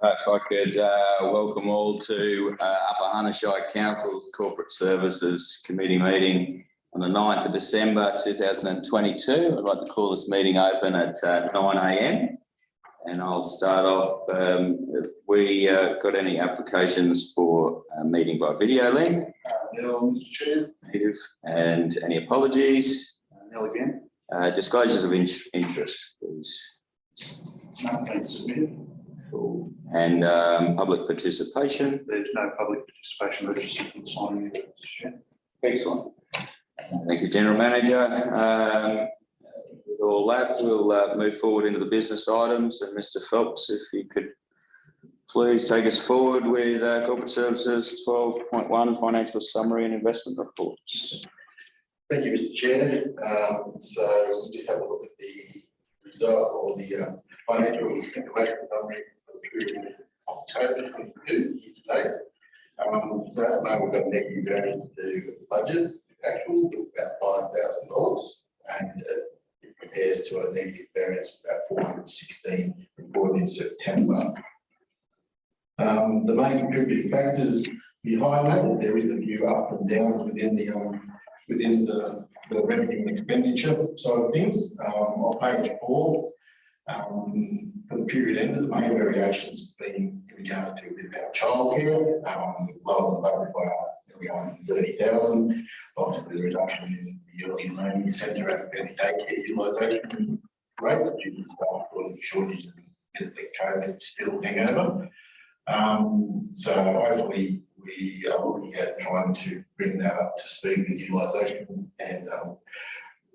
If I could welcome all to Upper Hunter Shire Council's Corporate Services Committee meeting on the 9th of December 2022. I'd like to call this meeting open at 9 a.m. and I'll start off if we got any applications for a meeting by video link. No, Mr. Chair. Negative. And any apologies? Nil again. Disclosures of interest, please. Nothing submitted. Cool. And public participation. There's no public participation registered for this one, Mr. Chair. Excellent. Thank you, General Manager. With all that, we'll move forward into the business items. And Mr. Phelps, if you could please take us forward with Corporate Services 12.1 Financial Summary and Investment Reports. Thank you, Mr. Chair. So we'll just have a look at the result or the financial information summary for the period of October 22 year to date. So at the moment, we've got negative variance to the budget, actual of about $5,000, and it compares to a negative variance of about 416 reported in September. The main contributing factors behind that, there is a few up and downs within the revenue and expenditure side of things. On page 4, for the period ended, the main variations have been in regards to a bit about childcare, lower than budget by nearly 130,000. Obviously, the reduction in the early learning centre and early daycare utilisation rate due to the shortage and the COVID still hangover. So hopefully we are looking at trying to bring that up to speed with utilisation and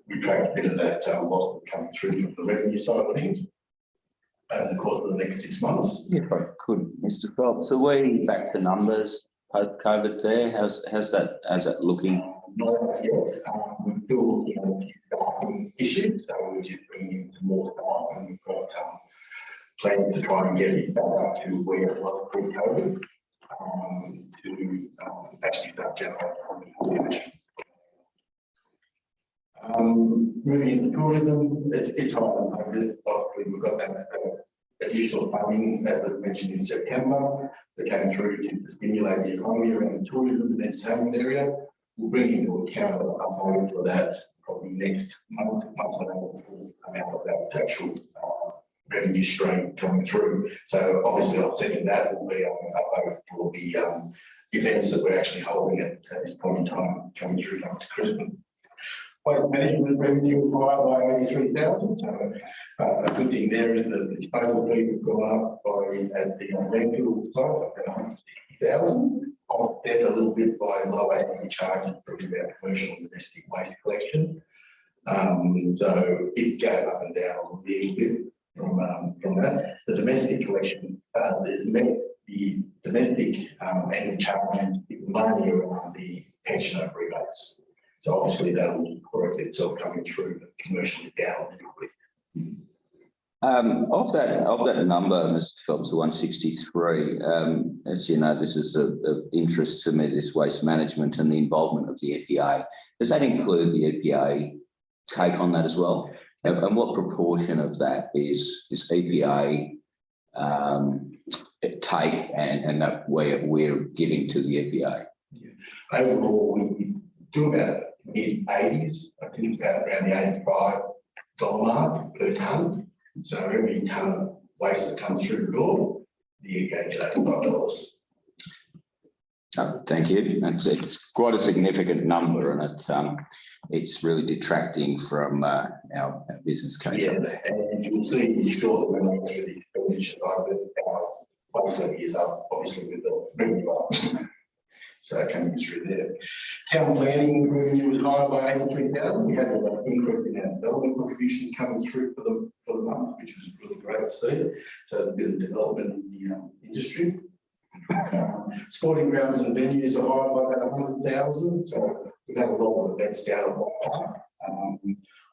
retract a bit of that loss that comes through from the revenue side of things over the course of the next 6 months. Yeah, if I could, Mr. Phelps. So we back to numbers post-COVID there. How's that looking? Not yet. We're still looking at issues, so we're just bringing in some more staff, and we've got plans to try and get it back up to where it was pre-COVID to actually start generating information. Moving into tourism, it's high on budget. Obviously, we've got that additional funding, as I mentioned in September, that came through to stimulate the economy around the tourism and entertainment area. We'll bring into account a upload for that probably next month and the full amount of that actual revenue stream coming through. So obviously offsetting that will be for the events that we're actually holding at this point in time coming through up to Christmas. Waste management revenue higher by 83,000. So a good thing there is that the disposal fees have gone up by at the landfill side by 160,000, offset a little bit by low admin charges for our commercial and domestic waste collection. So it goes up and down a little bit from that. The domestic collection, the domestic annual charge is mainly around the pension over rebates. So obviously that will correct itself coming through. The commercial is down a little bit. Of that number, Mr. Phelps, the 163, as you know, this is of interest to me, this waste management and the involvement of the EPA. Does that include the EPA take on that as well? And what proportion of that is EPA take and that we're giving to the EPA? Yeah. Overall, we do about mid-80s. I think about around the $85 mark per tonne. So every tonne of waste that comes through the door, the EPA gets $85. Oh, thank you. It's quite a significant number, and it's really detracting from our business case. Yeah, and you'll see shortly when I go through the expenditure side that our waste levy is up, obviously with the revenue up. So coming through there. Town planning revenue was higher by 83,000. We had an increase in our development contributions coming through for the month, which was really great to see. So there's a bit of development in the industry. Sporting grounds and venues are higher by about 100,000. So we've had a lot of events down at White Park.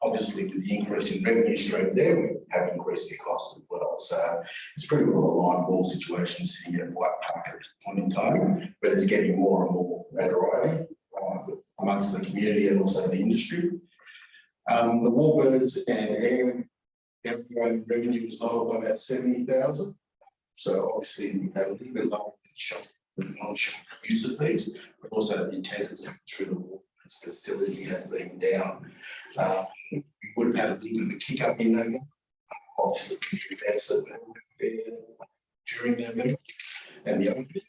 Obviously, with the increase in revenue stream there, we have increased the cost as well. So it's pretty well aligned with all situations sitting at White Park at this point in time, but it's getting more and more notoriety amongst the community and also the industry. The Warbirds and air revenue was lower by about 70,000. So obviously we have a little bit lower shop, non-shop user fees, but also the attendance coming through the Walgreens facility has been down. We would have had a little bit of a kick up in November, obviously events that were there during November and the open.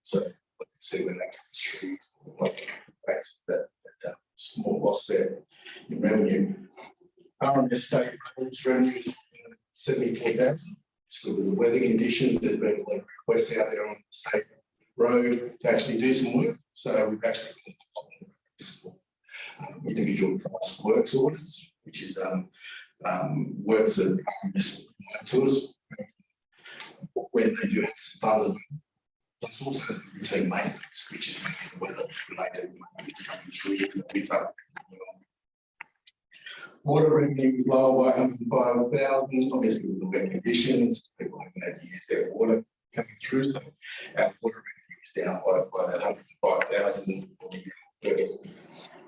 So let's see when that comes through. Like that's that small loss there in revenue. RMS state roads revenue 74,000. So with the weather conditions, there's been a lot of requests out there on the state road to actually do some work. So we've actually individual price works orders, which is works that RMS provide to us when they do have some funds available. Plus also routine maintenance, which is weather related maintenance coming through. It's up. Water revenue was lower by 105,000. Obviously, with the wet conditions, people haven't had to use their water coming through. So our water revenue is down by that 105,000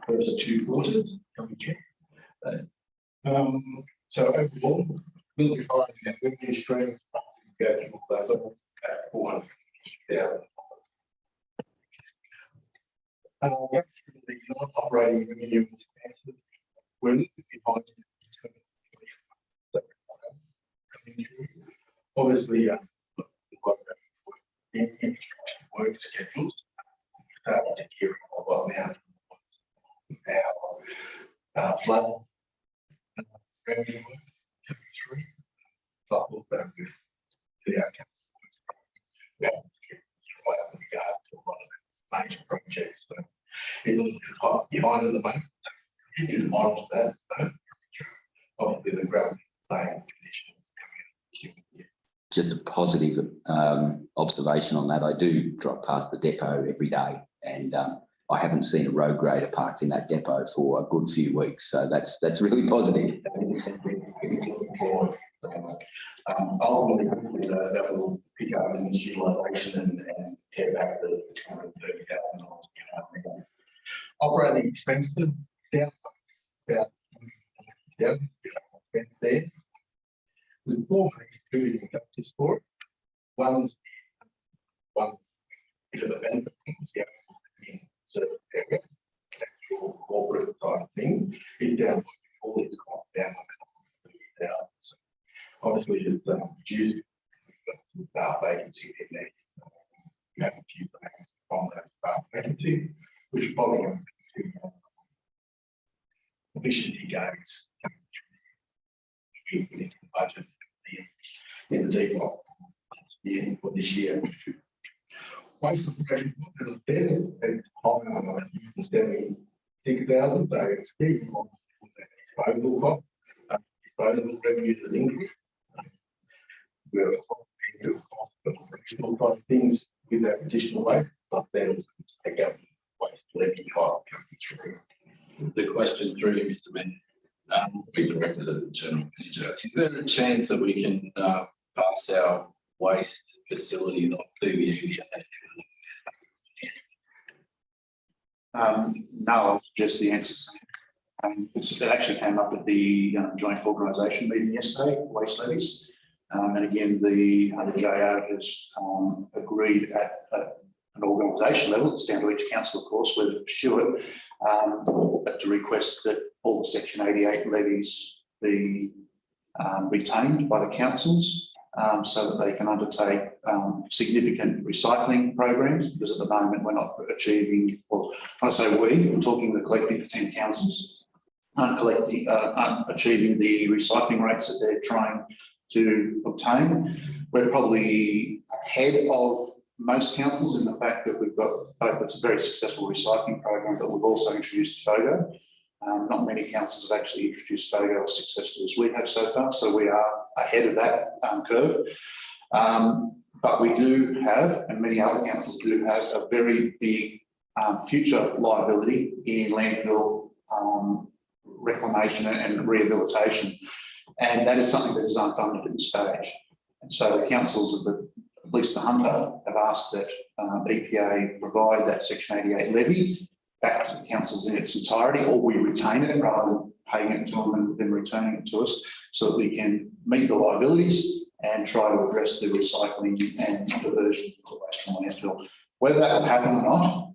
first two quarters coming through. So overall, we'll be higher than our revenue stream. Go through all those at 400,000. The non-operating revenue expenses. We're a little bit behind. Obviously, infrastructure work schedules starting to gear up a lot now. Our flood revenue work coming through. Plus also with the outcome. Right with regard to a lot of major projects. So it's a little bit behind at the moment. Continue to monitor that, but obviously the gravity playing conditions coming in. Just a positive observation on that. I do drop past the depot every day, and I haven't seen a road grader parked in that depot for a good few weeks. So that's really positive. Ultimately, that will pick up in its utilisation and get back the $230,000. Operating expenses down about there. There's 4 major factors for it. One bit of the benefit things, in certain area, actual corporate type thing is down by all these costs down by $30,000. So obviously, it's reduced staff vacancy in there. You have a few things from that staff vacancy, which is probably going to efficiency gains coming through into the budget in the default for this year. Waste operation profit is $176,000, so it's big on disposal cost. Disposal revenues have increased. We're doing cost of operational type things with that additional waste, but then take out waste levy cost coming through. The question through you, Mr. Mann, we directed at the General Manager. Is there a chance that we can pass our waste facility off to the EDA? No, I'll suggest the answer. It actually came up at the joint organisation meeting yesterday, waste levies. And again, the JR has agreed at an organisation level, it's down to each council, of course, whether to pursue it, but to request that all the Section 88 levies be retained by the councils so that they can undertake significant recycling programs, because at the moment we're not achieving, well, when I say we're talking the collective of 10 councils, aren't achieving the recycling rates that they're trying to obtain. We're probably ahead of most councils in the fact that we've got both a very successful recycling program, but we've also introduced FOGO. Not many councils have actually introduced FOGO as successfully as we have so far, so we are ahead of that curve. But we do have, and many other councils do have, a very big future liability in landfill reclamation and rehabilitation. And that is something that is unfunded at this stage. And so the councils of at least the Hunter have asked that EPA provide that Section 88 levy back to the councils in its entirety, or we retain it rather than paying it to them and then returning it to us, so that we can meet the liabilities and try to address the recycling and diversion of waste from landfill. Whether that will happen or not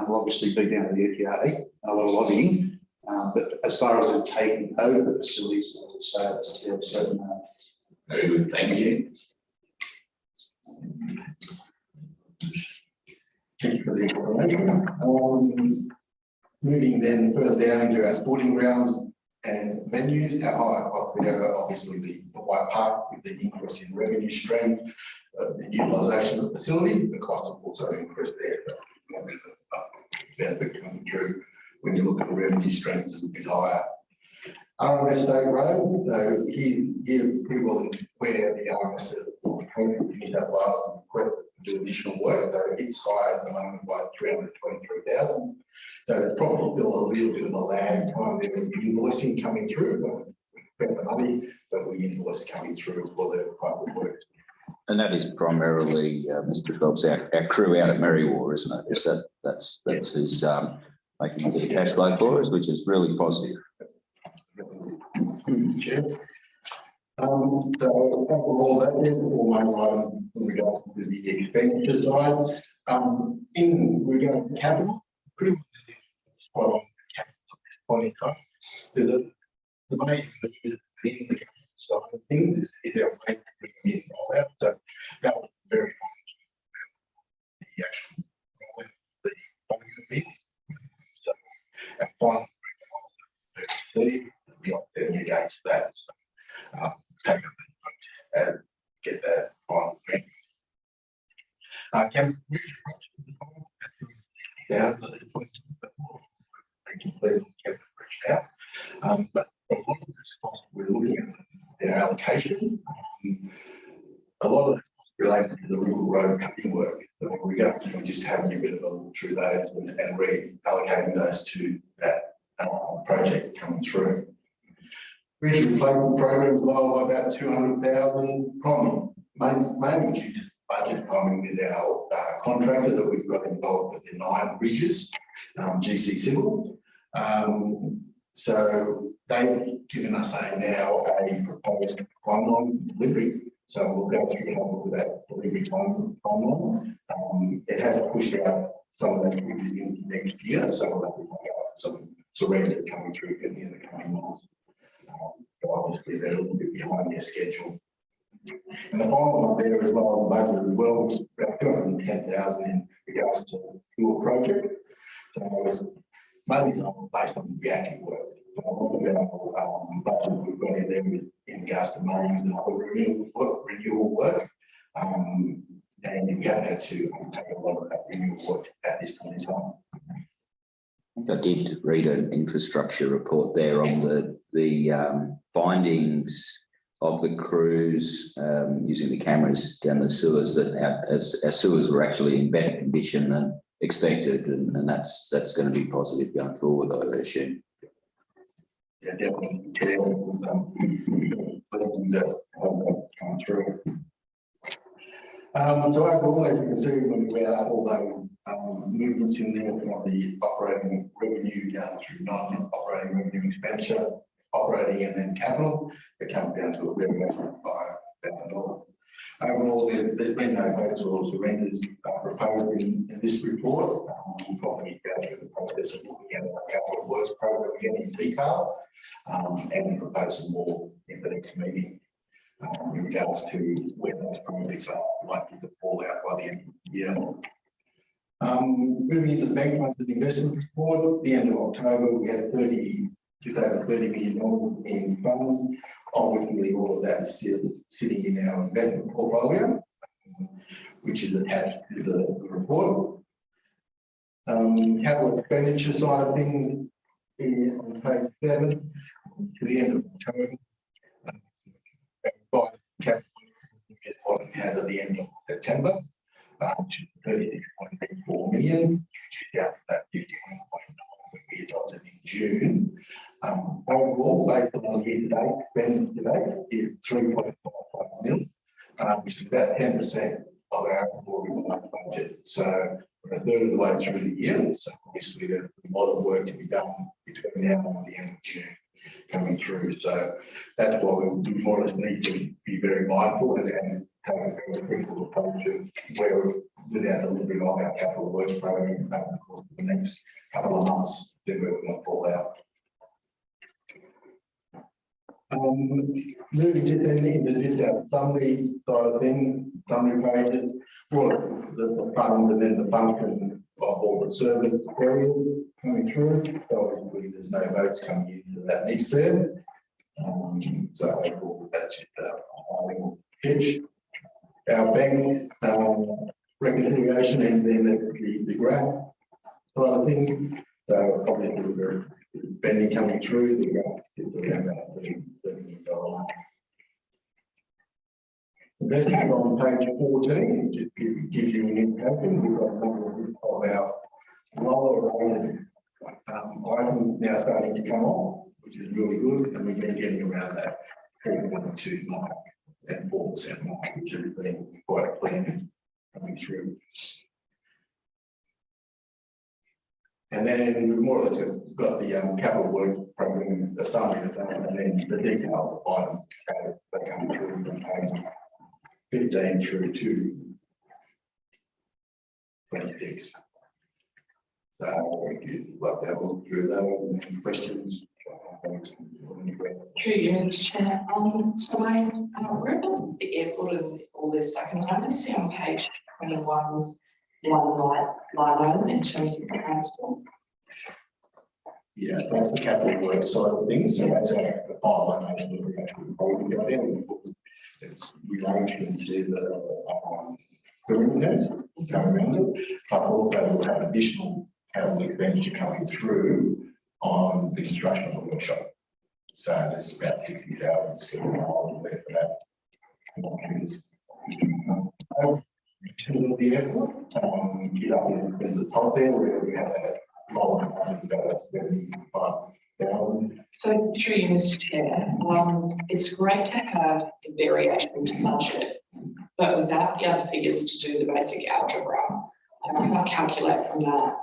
will obviously be down to the EPA and a lot of lobbying. But as far as them taking over the facilities, I would say it's a fairly certain. Very good, thank you. Thank you for the information. Moving then further down into our sporting grounds and venues, our higher cost there obviously the White Park with the increase in revenue stream, the utilisation of the facility, the cost have also increased there. So a bit of a benefit coming through when you look at the revenue streams is a bit higher. RMS State Road, so here pretty well where the RMS New South Wales requested to do additional work, so it's higher at the moment by 323,000. So there's probably still a little bit of a lag time there with invoicing coming through. We spent the money, but we invoice coming through for the private works. And that is primarily, Mr. Phelps, our crew out at Merriwa, isn't it? Is that's his making a bit of cash flow for us, which is really positive. Chair. So overall, that is all my item in regards to the expenditure side. In regards to capital, pretty much spot on capital at this point in time. There's the main in the capital side of things is our way to bring in rollout. So that was very much the actual rollout, the volume of things. So our final we offset against that. So, take up and get that final grant. Can we but a lot of this cost we're looking at their allocation. A lot of it related to the rural road cutting work. So when we go, we just having a bit of a look through those and reallocating those to that project coming through. Bridge replacement program as well, about 200,000, probably mainly due to budget timing with our contractor that we've got involved with the 9 bridges, GC Civil. So they've given us now a proposed timeline delivery. So we'll go through and have a look at that delivery timeline. It has pushed out some of those bridges into next year, so we'll have to find out some surrenders coming through in the coming months. Obviously, they're a little bit behind their schedule. And the final one there as well, the budget as well, was about 210,000 in regards to the fuel project. So it was mainly based on reactive work. So a lot of our budget we've got in there in regards to mains and other renewal work. And we haven't had to take a lot of that renewal work at this point in time. I did read an infrastructure report there on the findings of the crews using the cameras down the sewers, that our sewers were actually in better condition than expected, and that's going to be positive going forward, I assume. Yeah, definitely. Come through. So overall, as you can see, when we add up all those movements in there from the operating revenue down through non-operating revenue expenditure, operating and then capital, it comes down to a revenue of $5,000. Overall, there's been no votes or surrenders proposed in this report. We'll probably go through the process of looking at our capital works program again in detail and propose some more in the next meeting. In regards to where those projects are likely to fall out by the end of the year. Moving into the bank funds and investment report, at the end of October, we had just over $30 million in funds, of which nearly all of that is sitting in our investment portfolio, which is attached to the report. Capital expenditure side of things on page 7 to the end of October. What we had at the end of September, which is 36.84 million, which is down to that 51.9 that we adopted in June. Overall, based on year-to-date spend today, is 3.55 million, which is about 10% of our overall budget. So we're a third of the way through the year. So obviously, there's a lot of work to be done between now and the end of June. coming through. So that's why we more or less need to be very mindful and have a very critical approach to where without delivering on our capital works program over the course of the next couple of months, then we're going to fall out. Moving to the discount summary side of things, summary pages, well, the fund and then the function of all the service areas coming through. So obviously there's no votes coming into that mix there. So overall, that's just a high level pitch. Our bank reconciliation and then the graph side of things. So obviously we're spending coming through the graph is around that $30 million. Investment on page 14 just gives you an indication. We've got a number of our lower rated items now starting to come on, which is really good, and we've been getting around that 3.2 mark and 4% mark, which has been quite pleasing coming through. And then we've more or less got the capital work program, the summary of that, and then the detailed items that come through from page 15 through to 26. So if you'd like to have a look through those, any questions? Through you, Mr. Chair. So where about the airport and all this? I can only see on page 21 one line item in terms of transport. Yeah, that's the capital work side of things. So that's the finalisation of the actual program got in. It's relation to the perimeters going around it, but also we'll have additional capital expenditure coming through on the construction of the workshop. So there's about 60,000 still there for that. To the airport, in the top there where we have a lot of about 75,000. So through you, Mr. Chair, it's great to have a variation to budget, but without the other figures to do the basic algebra, I can't calculate from that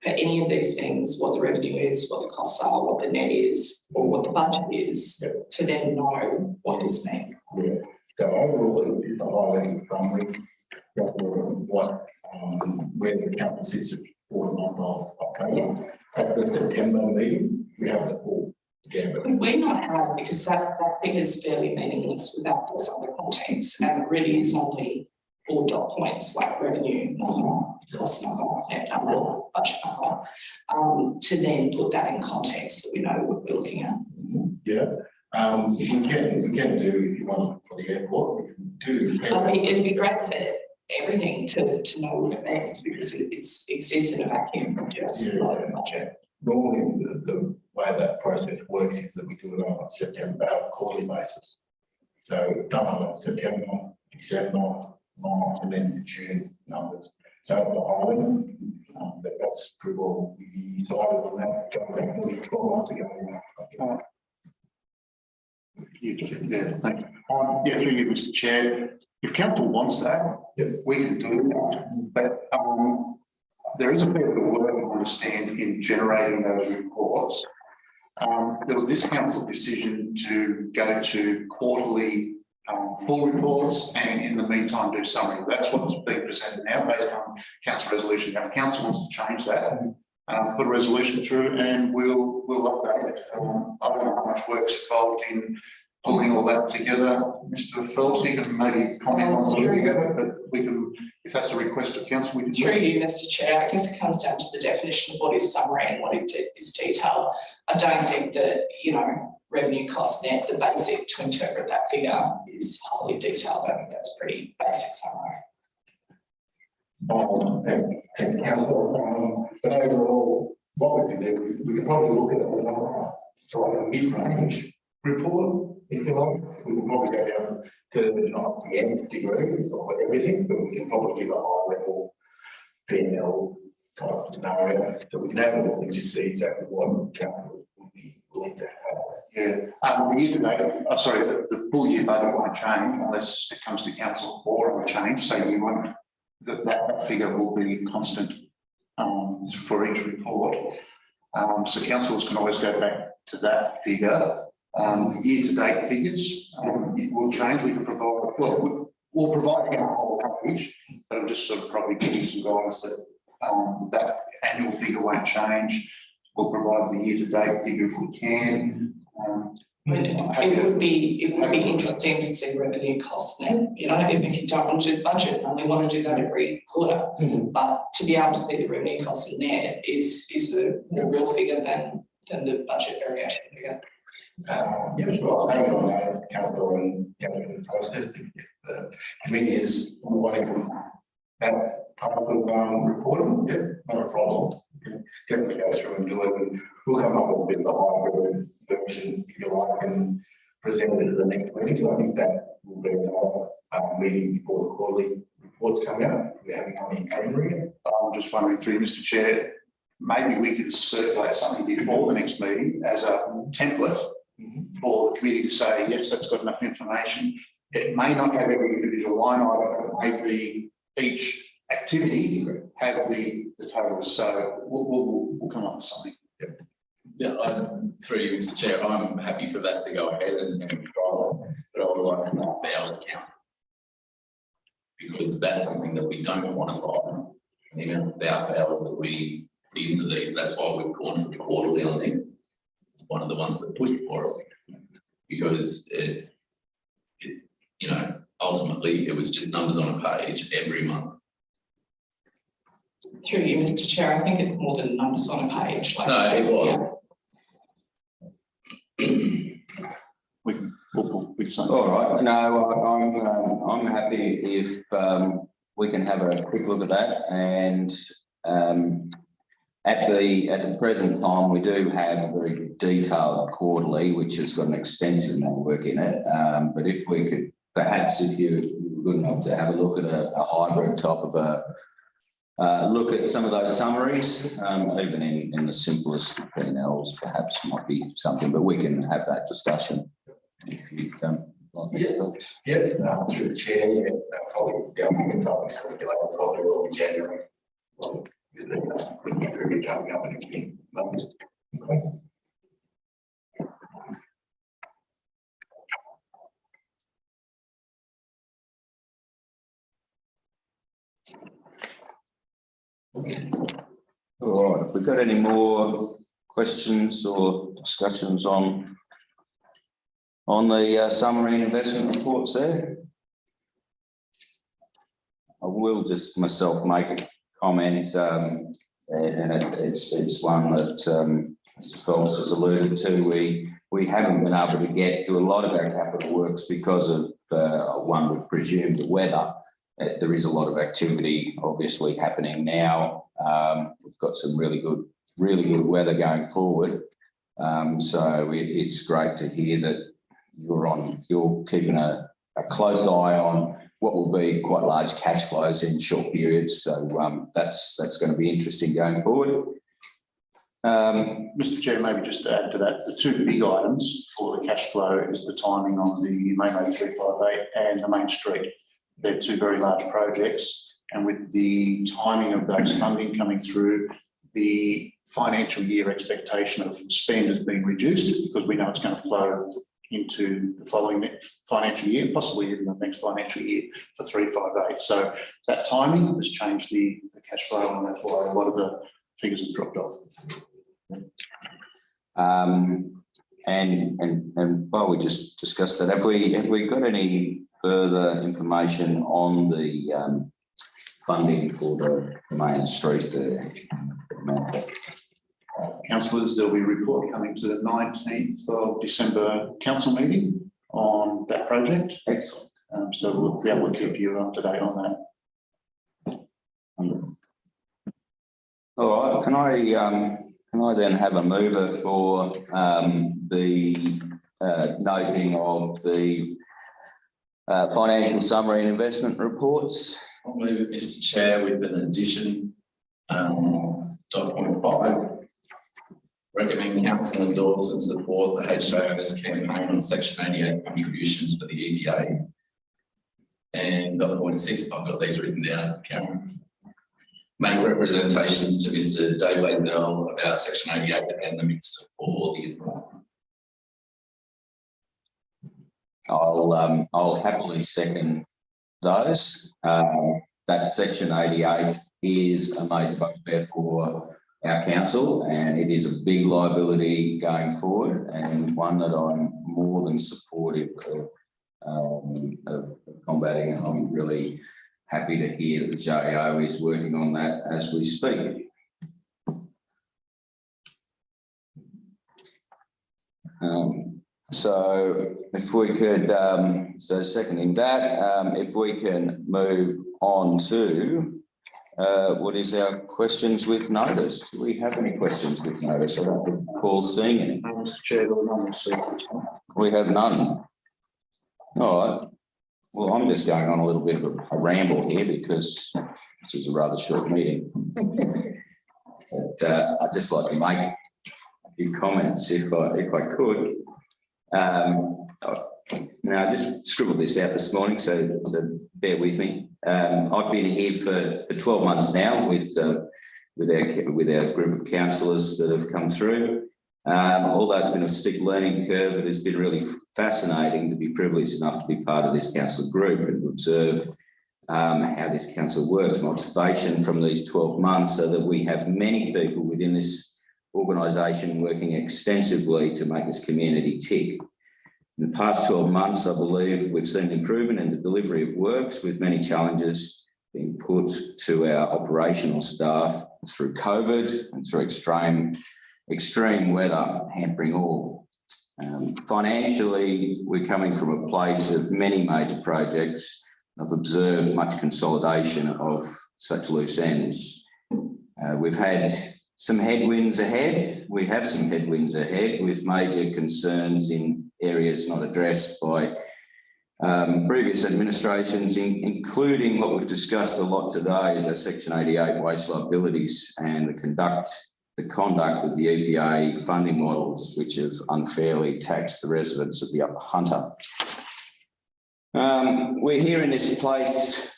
for any of these things what the revenue is, what the costs are, what the net is, or what the budget is, to then know what this means. Yeah. So overall, it's a high level summary. What where the council sits at 4 month of October. At the September meeting, we have the full gambit. Could we not have, because that figure is fairly meaningless without those other contents, and it really is only 4 dot points like revenue number, cost number, net number, budget number, to then put that in context that we know what we're looking at. Yeah. We can do, if you want, for the airport, we can do. It'd be great for everything to know what it means, because it exists in a vacuum from just a budget. Normally, the way that process works is that we do it on a September quarterly basis. So we've done on September, December, March, and then June numbers. So at the island, that's pretty well we decided on that going back 12 months ago. You just, yeah, thank you. Yeah, through you, Mr. Chair. If council wants that, we can do that. But there is a fair bit of work, I understand, in generating those reports. There was this council decision to go to quarterly full reports, and in the meantime do summary. That's what's being presented now based on council resolution. Now, if council wants to change that, put a resolution through, and we'll update it. I don't know how much work's involved in pulling all that together. Mr. Phelps, you can maybe comment on the living of it, but we can, if that's a request of council, we can. Through you, Mr. Chair, I guess it comes down to the definition of what is summary and what is detail. I don't think that, revenue cost net, the basic to interpret that figure is wholly detailed. I think that's pretty basic summary. As council, but overall, what we can do, we can probably look at it so like a mid-range report, if you like. We can probably go down to not the nth degree or everything, but we can probably give a high level P&L type of scenario. So we can have a look and just see exactly what council would be willing to have. Yeah, the year to date, the full year budget won't change unless it comes to council for a change. So you won't, that figure will be constant for each report. So councillors can always go back to that figure. The year-to-date figures, it will change. We can provide, well, we'll provide a whole package, but I'll just sort of probably give you some guidance that that annual figure won't change. We'll provide the year-to-date figure if we can. It would be interesting to see revenue costs net, you know, if you don't want to do the budget, and we want to do that every quarter. But to be able to see the revenue costs net is a more real figure than the budget variation figure. Yeah, well, I don't know if the council and the process, the committee is wanting that type of reporting, yeah, not a problem. Definitely go through and do it, and we'll come up with a bit of a hybrid version, if you like, and present it at the next meeting. So I think that will be a meeting before the quarterly reports come out. We're having one in January. I'm just wondering through Mr. Chair, maybe we could circulate something before the next meeting as a template for the committee to say, yes, that's got enough information. It may not have every individual line item, but it may be each activity have the totals. So we'll come up with something. Yeah, through you, Mr. Chair, I'm happy for that to go ahead and trial, but I would like to know the hours count. Because that's something that we don't want to buy. The amount of hours that we put into these, that's why we've gone for the quarterly on them. It's one of the ones that push for it. Because you know, ultimately it was just numbers on a page every month. Through you, Mr. Chair, I think it's more than numbers on a page. Like, No, it was. Yeah. We'll say. All right, no, I'm happy if we can have a quick look at that, and at the present time we do have a very detailed quarterly which has got an extensive amount of work in it, but if we could perhaps, if you're good enough to have a look at a hybrid type of a look at some of those summaries, even in the simplest P&Ls perhaps might be something, but we can have that discussion. If you like that. Yeah, through the chair, yeah, probably probably circulate probably early January. Well, we're coming up in a few months. All right, have we got any more questions or discussions on the summary and investment reports there? I will just myself make a comment, and it's one that Mr. Phelps has alluded to. We haven't been able to get to a lot of our capital works because of one would presume the weather. There is a lot of activity obviously happening now. We've got some really good weather going forward. So it's great to hear that you're keeping a close eye on what will be quite large cash flows in short periods. So that's going to be interesting going forward. Mr. Chair, maybe just to add to that, the two big items for the cash flow is the timing on the Main Road 358 and the Main Street. They're two very large projects, and with the timing of those funding coming through, the financial year expectation of spend has been reduced because we know it's going to flow into the following financial year, possibly even the next financial year for 358. So that timing has changed the cash flow, and that's why a lot of the figures have dropped off. And while we just discussed that, have we got any further information on the funding for the Main Street there? Councillors, there'll be a report coming to the 19th of December council meeting on that project. Excellent. So we'll be able to keep you up to date on that. All right, can I then have a mover for the noting of the financial summary and investment reports? I'll move it, Mr. Chair, with an addition, dot point 5. Recommend council endorse and support the HIO's campaign on Section 88 contributions for the EPA. And dot point 6, I've got these written down, Karen. Make representations to Mr. Dave Laidell about Section 88 and the Minister for the environment. I'll happily second those. That section 88 is a major bugbear for our council, and it is a big liability going forward, and one that I'm more than supportive of combating. And I'm really happy to hear that the JO is working on that as we speak. So if we could, so seconding that, if we can move on to what is our questions with notice? Do we have any questions with notice? I don't recall seeing any. Mr. Chair, there were none received. We have none. All right. Well, I'm just going on a little bit of a ramble here because this is a rather short meeting. But I'd just like to make a few comments if I could. Now, I just scribbled this out this morning, so bear with me. I've been here for 12 months now with our group of councillors that have come through. Although it's been a steep learning curve, it has been really fascinating to be privileged enough to be part of this council group and observe how this council works. My observation from these 12 months are that we have many people within this organisation working extensively to make this community tick. In the past 12 months, I believe we've seen improvement in the delivery of works, with many challenges being put to our operational staff through COVID and through extreme weather hampering all. Financially, we're coming from a place of many major projects. I've observed much consolidation of such loose ends. We've had some headwinds ahead. We have some headwinds ahead with major concerns in areas not addressed by previous administrations, including what we've discussed a lot today is our Section 88 waste liabilities and the conduct of the EPA funding models, which have unfairly taxed the residents of the Upper Hunter. We're here in this place,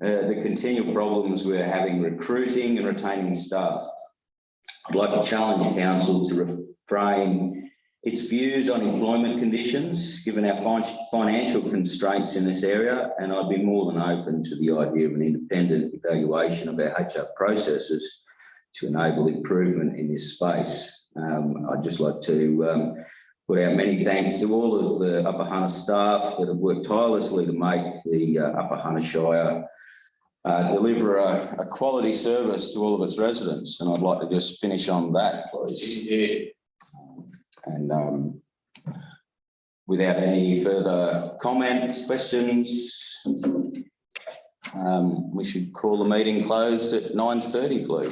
the continual problems we're having recruiting and retaining staff. I'd like to challenge council to reframe its views on employment conditions, given our financial constraints in this area, and I'd be more than open to the idea of an independent evaluation of our HR processes to enable improvement in this space. I'd just like to put out many thanks to all of the Upper Hunter staff that have worked tirelessly to make the Upper Hunter Shire deliver a quality service to all of its residents. And I'd like to just finish on that, please. Yeah. And without any further comments, questions, we should call the meeting closed at 9:30, please.